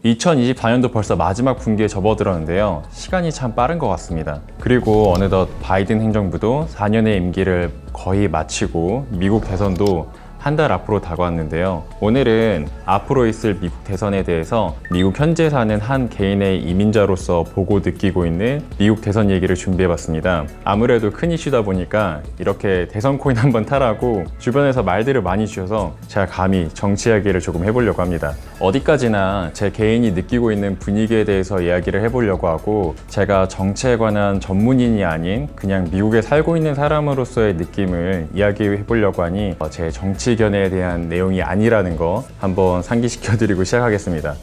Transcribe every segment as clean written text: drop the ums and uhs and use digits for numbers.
2024년도 벌써 마지막 분기에 접어들었는데요. 시간이 참 빠른 것 같습니다. 그리고 어느덧 바이든 행정부도 4년의 임기를 거의 마치고 미국 대선도 한 달 앞으로 다가왔는데요. 오늘은 앞으로 있을 미국 대선에 대해서 미국 현재 사는 한 개인의 이민자로서 보고 느끼고 있는 미국 대선 얘기를 준비해봤습니다. 아무래도 큰 이슈다 보니까 이렇게 대선 코인 한번 타라고 주변에서 말들을 많이 주셔서 제가 감히 정치 이야기를 조금 해보려고 합니다. 어디까지나 제 개인이 느끼고 있는 분위기에 대해서 이야기를 해보려고 하고, 제가 정치에 관한 전문인이 아닌 그냥 미국에 살고 있는 사람으로서의 느낌을 이야기해보려고 하니 제 정치 견해에 대한 내용이 아니라는 거 한번 상기시켜드리고 시작하겠습니다.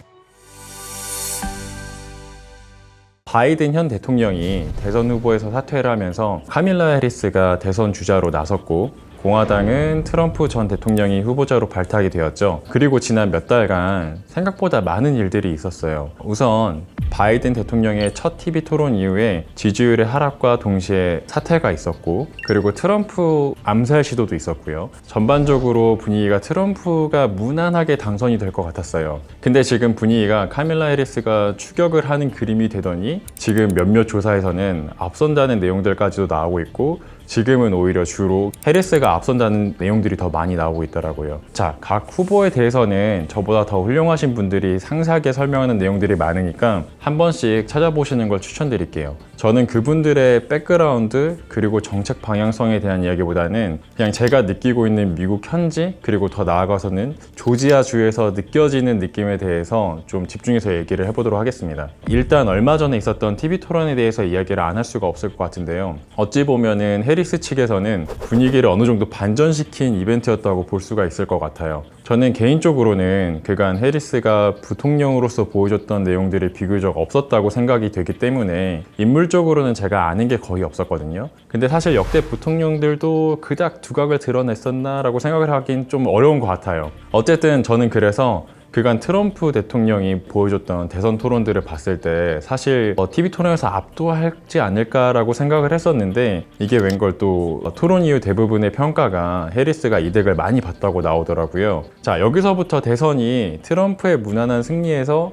바이든 현 대통령이 대선 후보에서 사퇴를 하면서 카밀라 해리스가 대선 주자로 나섰고, 공화당은 트럼프 전 대통령이 후보자로 발탁이 되었죠. 그리고 지난 몇 달간 생각보다 많은 일들이 있었어요. 우선 바이든 대통령의 첫 TV 토론 이후에 지지율의 하락과 동시에 사퇴가 있었고, 그리고 트럼프 암살 시도도 있었고요. 전반적으로 분위기가 트럼프가 무난하게 당선이 될 것 같았어요. 근데 지금 분위기가 카밀라 해리스가 추격을 하는 그림이 되더니 지금 몇몇 조사에서는 앞선다는 내용들까지도 나오고 있고, 지금은 오히려 주로 해리스가 앞선다는 내용들이 더 많이 나오고 있더라고요. 자, 각 후보에 대해서는 저보다 더 훌륭하신 분들이 상세하게 설명하는 내용들이 많으니까 한 번씩 찾아보시는 걸 추천드릴게요. 저는 그분들의 백그라운드 그리고 정책 방향성에 대한 이야기보다는 그냥 제가 느끼고 있는 미국 현지, 그리고 더 나아가서는 조지아주에서 느껴지는 느낌에 대해서 좀 집중해서 얘기를 해보도록 하겠습니다. 일단 얼마 전에 있었던 TV 토론에 대해서 이야기를 안 할 수가 없을 것 같은데요. 어찌 보면은 해리스 측에서는 분위기를 어느 정도 반전시킨 이벤트였다고 볼 수가 있을 것 같아요. 저는 개인적으로는 그간 해리스가 부통령으로서 보여줬던 내용들이 비교적 없었다고 생각이 되기 때문에 인물적으로는 제가 아는 게 거의 없었거든요. 근데 사실 역대 부통령들도 그닥 두각을 드러냈었나 라고 생각을 하긴 좀 어려운 것 같아요. 어쨌든 저는 그래서 그간 트럼프 대통령이 보여줬던 대선 토론들을 봤을 때 사실 TV 토론에서 압도하지 않을까라고 생각을 했었는데, 이게 웬걸 또 토론 이후 대부분의 평가가 해리스가 이득을 많이 봤다고 나오더라고요. 자, 여기서부터 대선이 트럼프의 무난한 승리에서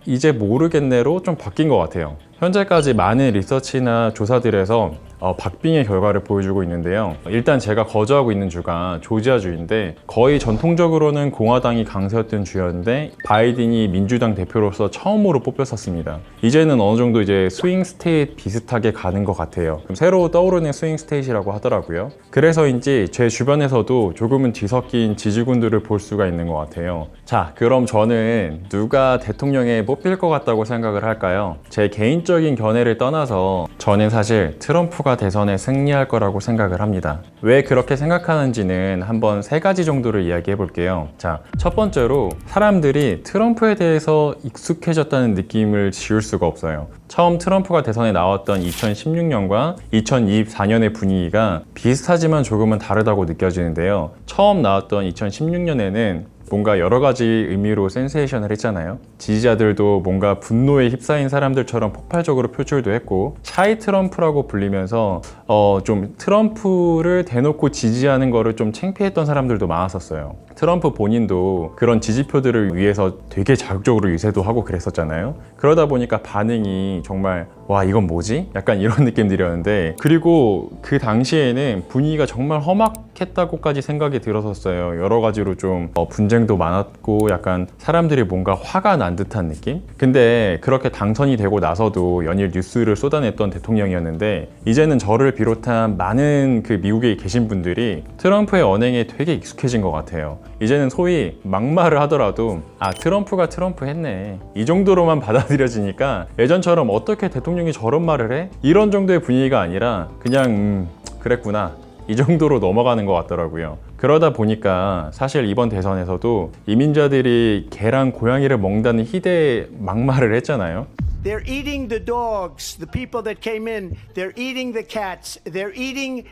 이제 모르겠네로 좀 바뀐 것 같아요. 현재까지 많은 리서치나 조사들에서 박빙의 결과를 보여주고 있는데요. 일단 제가 거주하고 있는 주가 조지아주인데 거의 전통적으로는 공화당이 강세였던 주였는데 바이든이 민주당 대표로서 처음으로 뽑혔었습니다. 이제는 어느 정도 이제 스윙 스테이트 비슷하게 가는 것 같아요. 새로 떠오르는 스윙 스테이트라고 하더라고요. 그래서인지 제 주변에서도 조금은 뒤섞인 지지군들을 볼 수가 있는 것 같아요. 자, 그럼 저는 누가 대통령에 뽑힐 것 같다고 생각을 할까요? 제 개인적인 견해를 떠나서 저는 사실 트럼프가 대선에 승리할 거라고 생각을 합니다. 왜 그렇게 생각하는지는 한번 3가지 정도를 이야기해 볼게요. 자, 첫 번째로 사람들이 트럼프에 대해서 익숙해졌다는 느낌을 지울 수가 없어요. 처음 트럼프가 대선에 나왔던 2016년과 2024년의 분위기가 비슷하지만 조금은 다르다고 느껴지는데요. 처음 나왔던 2016년에는 뭔가 여러 가지 의미로 센세이션을 했잖아요. 지지자들도 뭔가 분노에 휩싸인 사람들처럼 폭발적으로 표출도 했고, 샤이 트럼프라고 불리면서 좀 트럼프를 대놓고 지지하는 거를 좀 창피했던 사람들도 많았었어요. 트럼프 본인도 그런 지지표들을 위해서 되게 자극적으로 유세도 하고 그랬었잖아요. 그러다 보니까 반응이 정말 와, 이건 뭐지? 약간 이런 느낌들이었는데, 그리고 그 당시에는 분위기가 정말 험악했다고까지 생각이 들었었어요. 여러 가지로 좀 분쟁도 많았고 약간 사람들이 뭔가 화가 난 듯한 느낌? 근데 그렇게 당선이 되고 나서도 연일 뉴스를 쏟아냈던 대통령이었는데, 이제는 저를 비롯한 많은 그 미국에 계신 분들이 트럼프의 언행에 되게 익숙해진 것 같아요. 이제는 소위 막말을 하더라도 트럼프가 트럼프 했네, 이 정도로만 받아들여지니까 예전처럼 어떻게 대통령이 저런 말을 해? 이런 정도의 분위기가 아니라 그냥 그랬구나, 이 정도로 넘어가는 것 같더라고요. 그러다 보니까 사실 이번 대선에서도 이민자들이 개랑 고양이를 먹는다는 희대의 막말을 했잖아요. They're eating the dogs, the people that came in. They're eating the cats. They're eating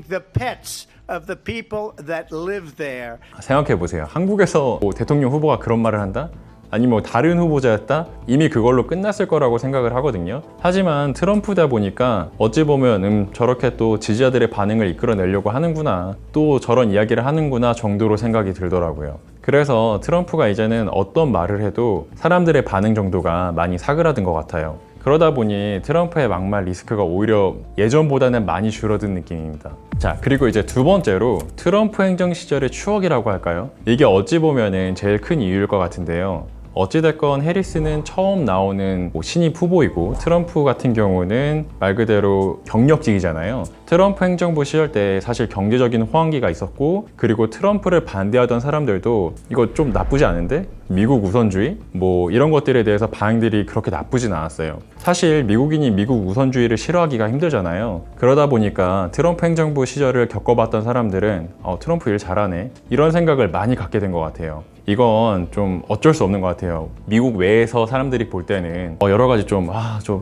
the pets of the people that live there. 생각해 보세요. 한국에서 대통령 후보가 그런 말을 한다? 아니면 다른 후보자였다? 이미 그걸로 끝났을 거라고 생각을 하거든요. 하지만 트럼프다 보니까 어찌 보면 저렇게 또 지지자들의 반응을 이끌어내려고 하는구나, 또 저런 이야기를 하는구나 정도로 생각이 들더라고요. 그래서 트럼프가 이제는 어떤 말을 해도 사람들의 반응 정도가 많이 사그라든 것 같아요. 그러다 보니 트럼프의 막말 리스크가 오히려 예전보다는 많이 줄어든 느낌입니다. 자, 그리고 이제 두 번째로 트럼프 행정 시절의 추억이라고 할까요? 이게 어찌 보면은 제일 큰 이유일 것 같은데요. 어찌됐건 해리스는 처음 나오는 신입 후보이고 트럼프 같은 경우는 말 그대로 경력직이잖아요. 트럼프 행정부 시절 때 사실 경제적인 호황기가 있었고, 그리고 트럼프를 반대하던 사람들도 이거 좀 나쁘지 않은데? 미국 우선주의? 뭐 이런 것들에 대해서 반응들이 그렇게 나쁘진 않았어요. 사실 미국인이 미국 우선주의를 싫어하기가 힘들잖아요. 그러다 보니까 트럼프 행정부 시절을 겪어봤던 사람들은 트럼프 일 잘하네, 이런 생각을 많이 갖게 된 것 같아요. 이건 좀 어쩔 수 없는 것 같아요. 미국 외에서 사람들이 볼 때는 여러 가지 좀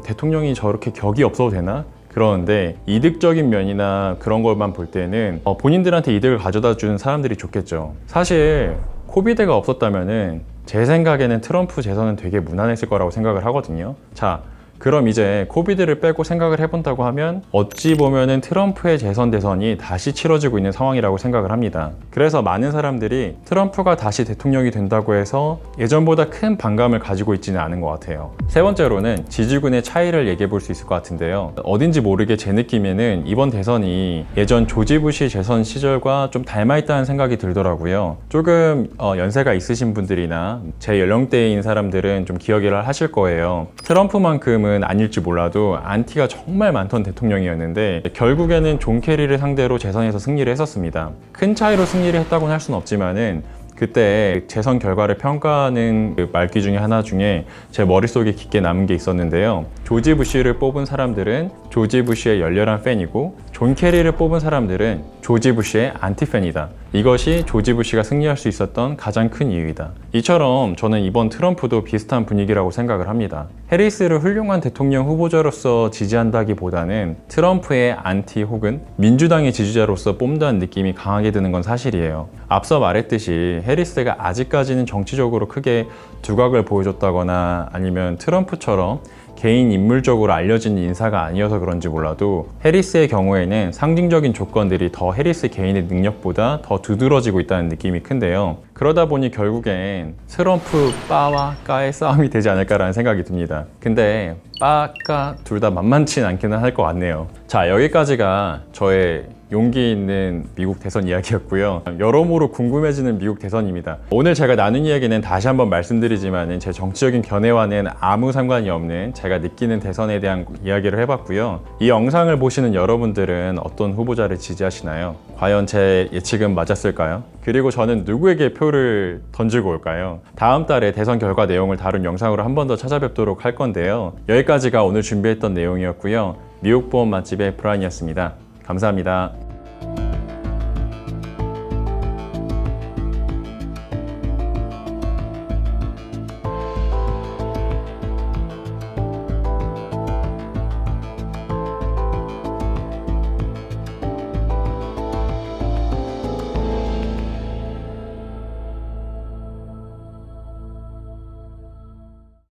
대통령이 저렇게 격이 없어도 되나? 그러는데 이득적인 면이나 그런 것만 볼 때는 본인들한테 이득을 가져다 주는 사람들이 좋겠죠. 사실 코비드가 없었다면은 제 생각에는 트럼프 재선은 되게 무난했을 거라고 생각을 하거든요. 자, 그럼 이제 코비드를 빼고 생각을 해본다고 하면 어찌 보면은 트럼프의 재선 대선이 다시 치러지고 있는 상황이라고 생각을 합니다. 그래서 많은 사람들이 트럼프가 다시 대통령이 된다고 해서 예전보다 큰 반감을 가지고 있지는 않은 것 같아요. 세 번째로는 지지군의 차이를 얘기해 볼 수 있을 것 같은데요. 어딘지 모르게 제 느낌에는 이번 대선이 예전 조지 부시 재선 시절과 좀 닮아있다는 생각이 들더라고요. 조금 연세가 있으신 분들이나 제 연령대인 사람들은 좀 기억을 하실 거예요. 트럼프만큼은 아닐지 몰라도 안티가 정말 많던 대통령이었는데 결국에는 존 캐리를 상대로 재선에서 승리를 했었습니다. 큰 차이로 승리를 했다고는 할 수는 없지만은 그때 재선 결과를 평가하는 그 말귀 중에 하나 중에 제 머릿속에 깊게 남은 게 있었는데요. 조지 부시를 뽑은 사람들은 조지 부시의 열렬한 팬이고 존 캐리를 뽑은 사람들은 조지 부시의 안티 팬이다. 이것이 조지 부시가 승리할 수 있었던 가장 큰 이유이다. 이처럼 저는 이번 트럼프도 비슷한 분위기라고 생각을 합니다. 해리스를 훌륭한 대통령 후보자로서 지지한다기보다는 트럼프의 안티 혹은 민주당의 지지자로서 뽑는다는 느낌이 강하게 드는 건 사실이에요. 앞서 말했듯이 해리스가 아직까지는 정치적으로 크게 두각을 보여줬다거나 아니면 트럼프처럼 개인 인물적으로 알려진 인사가 아니어서 그런지 몰라도 해리스의 경우에는 상징적인 조건들이 더 해리스 개인의 능력보다 더 두드러지고 있다는 느낌이 큰데요. 그러다 보니 결국엔 트럼프 빠와 까의 싸움이 되지 않을까라는 생각이 듭니다. 근데 빠, 까 둘 다 만만치 않기는 할 것 같네요. 자, 여기까지가 저의 용기 있는 미국 대선 이야기였고요. 여러모로 궁금해지는 미국 대선입니다. 오늘 제가 나눈 이야기는 다시 한번 말씀드리지만 제 정치적인 견해와는 아무 상관이 없는 제가 느끼는 대선에 대한 이야기를 해봤고요. 이 영상을 보시는 여러분들은 어떤 후보자를 지지하시나요? 과연 제 예측은 맞았을까요? 그리고 저는 누구에게 표를 던지고 올까요? 다음 달에 대선 결과 내용을 다룬 영상으로 한 번 더 찾아뵙도록 할 건데요. 여기까지가 오늘 준비했던 내용이었고요. 미국 보험 맛집의 브라이언이었습니다. 감사합니다.